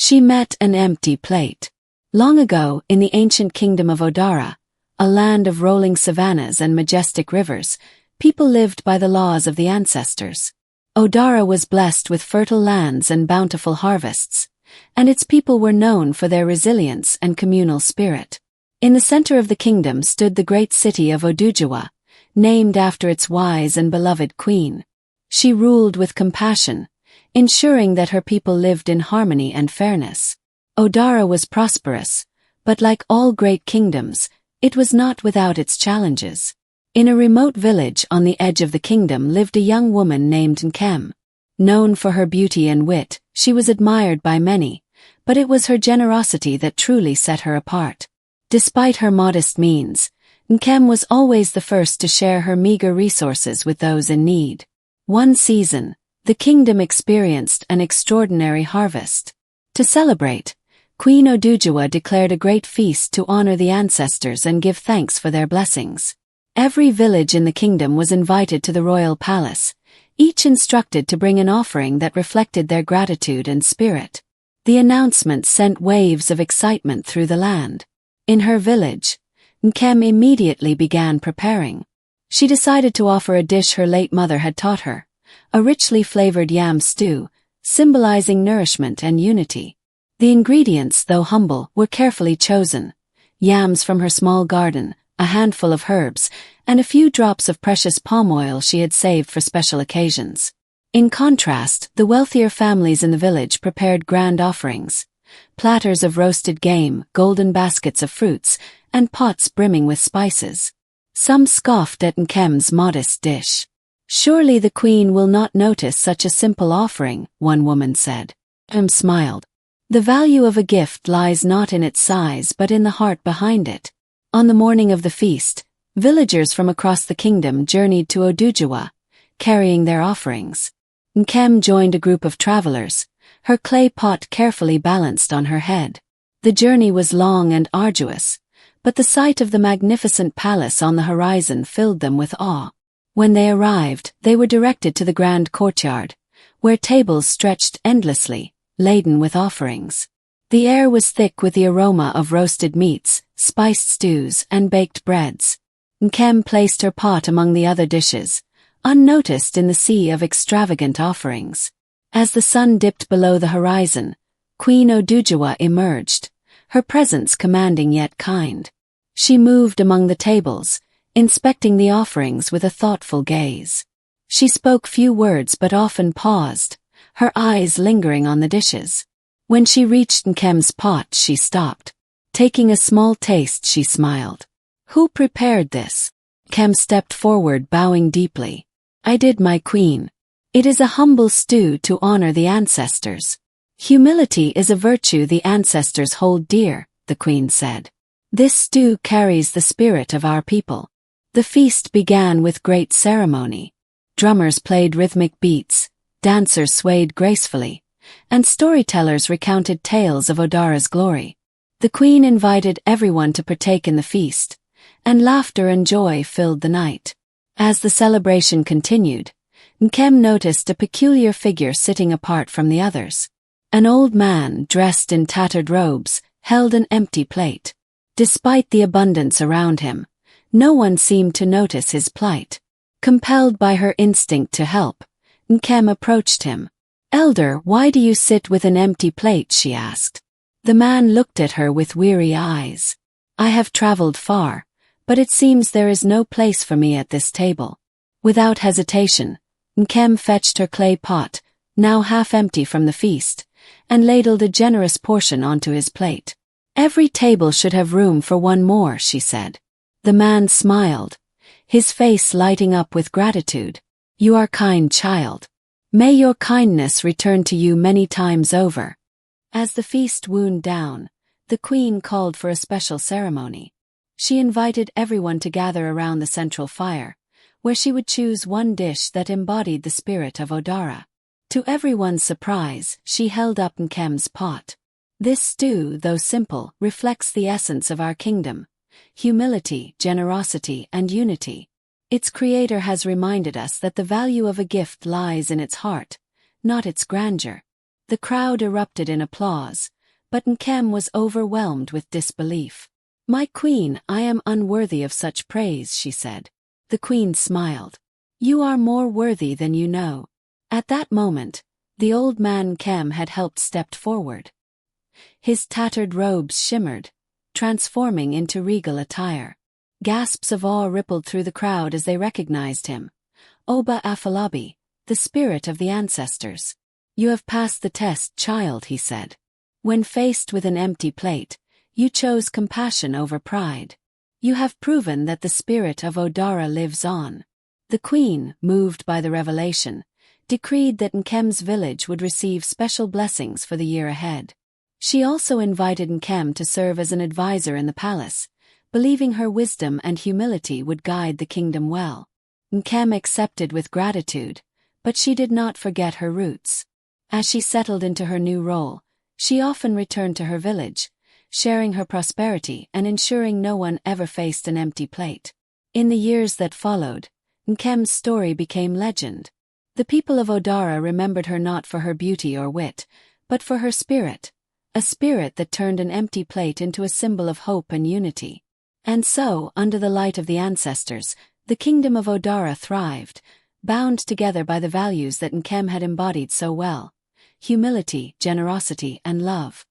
She met an empty plate. Long ago, in the ancient kingdom of Odara, a land of rolling savannas and majestic rivers, people lived by the laws of the ancestors. Odara was blessed with fertile lands and bountiful harvests, and its people were known for their resilience and communal spirit. In the center of the kingdom stood the great city of Odujawa, named after its wise and beloved queen. She ruled with compassion, ensuring that her people lived in harmony and fairness. Odara was prosperous, but like all great kingdoms, it was not without its challenges. In a remote village on the edge of the kingdom lived a young woman named Nkem. Known for her beauty and wit, she was admired by many, but it was her generosity that truly set her apart. Despite her modest means, Nkem was always the first to share her meager resources with those in need. One season, the kingdom experienced an extraordinary harvest. To celebrate, Queen Odujawa declared a great feast to honor the ancestors and give thanks for their blessings. Every village in the kingdom was invited to the royal palace, each instructed to bring an offering that reflected their gratitude and spirit. The announcement sent waves of excitement through the land. In her village, Nkem immediately began preparing. She decided to offer a dish her late mother had taught her, a richly flavored yam stew, symbolizing nourishment and unity. The ingredients, though humble, were carefully chosen: yams from her small garden, a handful of herbs, and a few drops of precious palm oil she had saved for special occasions. In contrast, the wealthier families in the village prepared grand offerings: platters of roasted game, golden baskets of fruits, and pots brimming with spices. Some scoffed at Nkem's modest dish. "Surely the queen will not notice such a simple offering," one woman said. Nkem smiled. "The value of a gift lies not in its size but in the heart behind it." On the morning of the feast, villagers from across the kingdom journeyed to Odujawa, carrying their offerings. Nkem joined a group of travelers, her clay pot carefully balanced on her head. The journey was long and arduous, but the sight of the magnificent palace on the horizon filled them with awe. When they arrived, they were directed to the grand courtyard, where tables stretched endlessly, laden with offerings. The air was thick with the aroma of roasted meats, spiced stews, and baked breads. Nkem placed her pot among the other dishes, unnoticed in the sea of extravagant offerings. As the sun dipped below the horizon, Queen Odujawa emerged, her presence commanding yet kind. She moved among the tables, inspecting the offerings with a thoughtful gaze. She spoke few words but often paused, her eyes lingering on the dishes. When she reached Nkem's pot, she stopped. Taking a small taste, she smiled. "Who prepared this?" Nkem stepped forward, bowing deeply. "I did, my queen. It is a humble stew to honor the ancestors." "Humility is a virtue the ancestors hold dear," the queen said. "This stew carries the spirit of our people." The feast began with great ceremony. Drummers played rhythmic beats, dancers swayed gracefully, and storytellers recounted tales of Odara's glory. The queen invited everyone to partake in the feast, and laughter and joy filled the night. As the celebration continued, Nkem noticed a peculiar figure sitting apart from the others. An old man, dressed in tattered robes, held an empty plate. Despite the abundance around him, no one seemed to notice his plight. Compelled by her instinct to help, Nkem approached him. "Elder, why do you sit with an empty plate?" she asked. The man looked at her with weary eyes. "I have traveled far, but it seems there is no place for me at this table." Without hesitation, Nkem fetched her clay pot, now half empty from the feast, and ladled a generous portion onto his plate. "Every table should have room for one more," she said. The man smiled, his face lighting up with gratitude. "You are kind, child. May your kindness return to you many times over." As the feast wound down, the queen called for a special ceremony. She invited everyone to gather around the central fire, where she would choose one dish that embodied the spirit of Odara. To everyone's surprise, she held up Nkem's pot. "This stew, though simple, reflects the essence of our kingdom: humility, generosity, and unity. Its creator has reminded us that the value of a gift lies in its heart, not its grandeur." The crowd erupted in applause, but Nkem was overwhelmed with disbelief. "My queen, I am unworthy of such praise," she said. The queen smiled. "You are more worthy than you know." At that moment, the old man Nkem had helped stepped forward. His tattered robes shimmered, transforming into regal attire. Gasps of awe rippled through the crowd as they recognized him. "Oba Afalabi, the spirit of the ancestors. You have passed the test, child," he said. "When faced with an empty plate, you chose compassion over pride. You have proven that the spirit of Odara lives on." The queen, moved by the revelation, decreed that Nkem's village would receive special blessings for the year ahead. She also invited Nkem to serve as an advisor in the palace, believing her wisdom and humility would guide the kingdom well. Nkem accepted with gratitude, but she did not forget her roots. As she settled into her new role, she often returned to her village, sharing her prosperity and ensuring no one ever faced an empty plate. In the years that followed, Nkem's story became legend. The people of Odara remembered her not for her beauty or wit, but for her spirit, a spirit that turned an empty plate into a symbol of hope and unity. And so, under the light of the ancestors, the kingdom of Odara thrived, bound together by the values that Nkem had embodied so well: humility, generosity, and love.